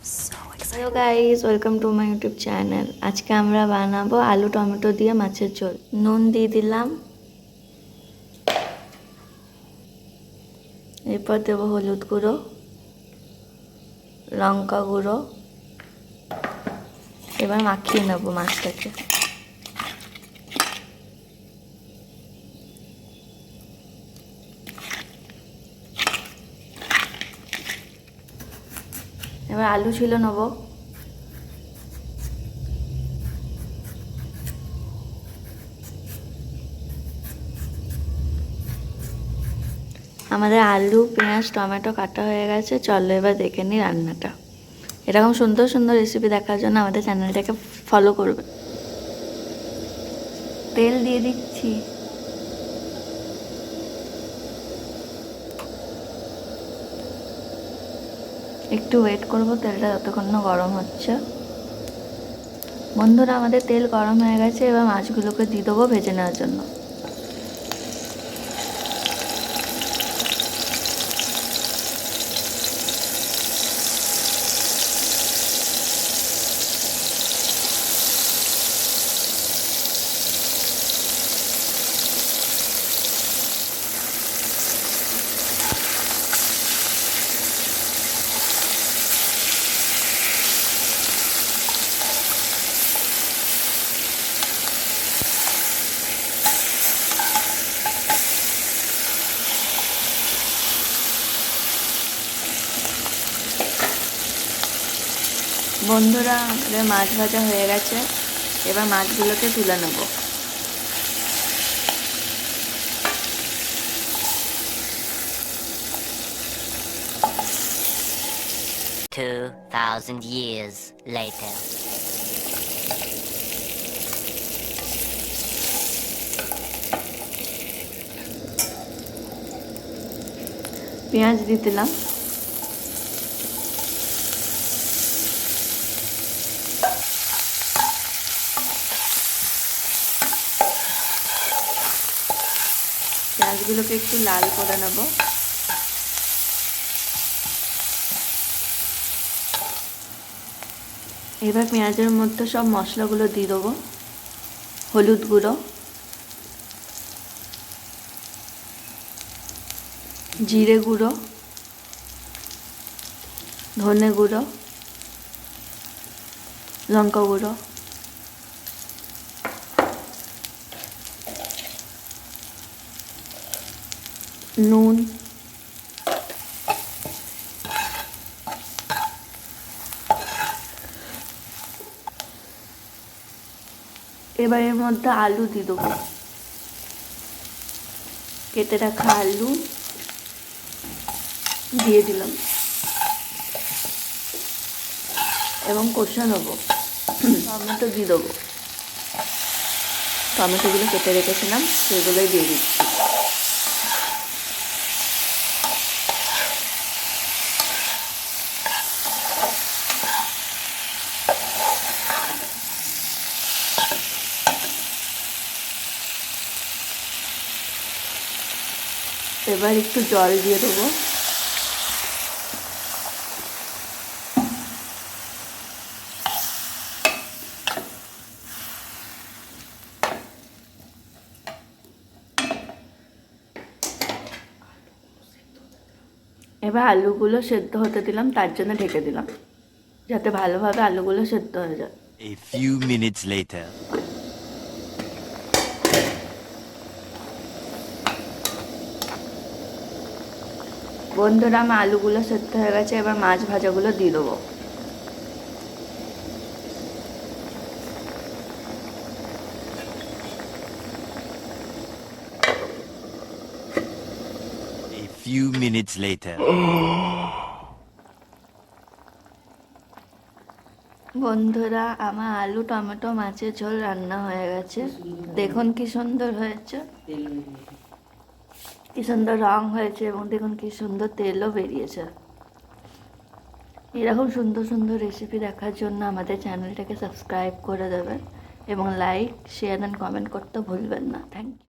Hello guys, welcome to my YouTube channel. আজকে আমরা বানাবো আলু টমেটো দিয়ে মাছের ঝোল। নুন দিয়ে দিলাম, এরপর দেবো হলুদ গুঁড়ো, লঙ্কা গুঁড়ো। এবার মাখিয়ে নেবো মাছটাকে। এবার আলু ছিল নেবো। আমাদের আলু, পেঁয়াজ, টমেটো কাটা হয়ে গেছে। চলো এবার দেখে নিই রান্নাটা। এরকম সুন্দর সুন্দর রেসিপি দেখার জন্য আমাদের চ্যানেলটাকে ফলো করবে। তেল দিয়ে দিচ্ছি। একটু ওয়েট করবো তেলটা যতক্ষণ না গরম হচ্ছে। বন্ধুরা, আমাদের তেল গরম হয়ে গেছে। এবার মাছগুলোকে দিয়ে দেবো ভেজে নেওয়ার জন্য। বন্ধুরা, আমাদের মাছ ভাজা হয়ে গেছে। এবার মাছগুলোকে তুলে নেব। years later. পেঁয়াজ দিয়ে দিলাম। পেঁয়াজগুলোকে একটু লাল করে নেব। এবার পেঁয়াজের মধ্যে সব মশলাগুলো দিয়ে দেবো। হলুদ গুঁড়ো, জিরে গুঁড়ো, ধনে গুঁড়ো, লঙ্কা গুঁড়ো, নুন, এবার এর মধ্যে আলু দিয়ে দেবো। কেটে রাখা আলু দিয়ে দিলাম এবং কষা নেবো। টমেটো দিয়ে দেবো। টমেটোগুলো কেটে রেখেছিলাম, সেগুলোই দিয়ে দিচ্ছি। এবার একটু জল দিয়ে দেবো। এবার আলুগুলো সেদ্ধ হতে দিলাম, তার জন্য ঢেকে দিলাম, যাতে ভালোভাবে আলুগুলো সেদ্ধ হয়ে যায়। A few minutes later. বন্ধুরা, আমার আলুগুলো সেদ্ধ হয়ে গেছে। এবার মাছ ভাজাগুলো দিয়ে দেবো। A few minutes later. বন্ধুরা, আমার আলু টমেটো মাছের ঝোল রান্না হয়ে গেছে। দেখুন কি সুন্দর হয়েছে, কি সুন্দর রং হয়েছে, এবং দেখুন কি সুন্দর তেলও বেরিয়েছে। এরকম সুন্দর সুন্দর রেসিপি দেখার জন্য আমাদের চ্যানেলটাকে সাবস্ক্রাইব করে দেবেন এবং লাইক, শেয়ার অ্যান্ড কমেন্ট করতে ভুলবেন না। Thank you.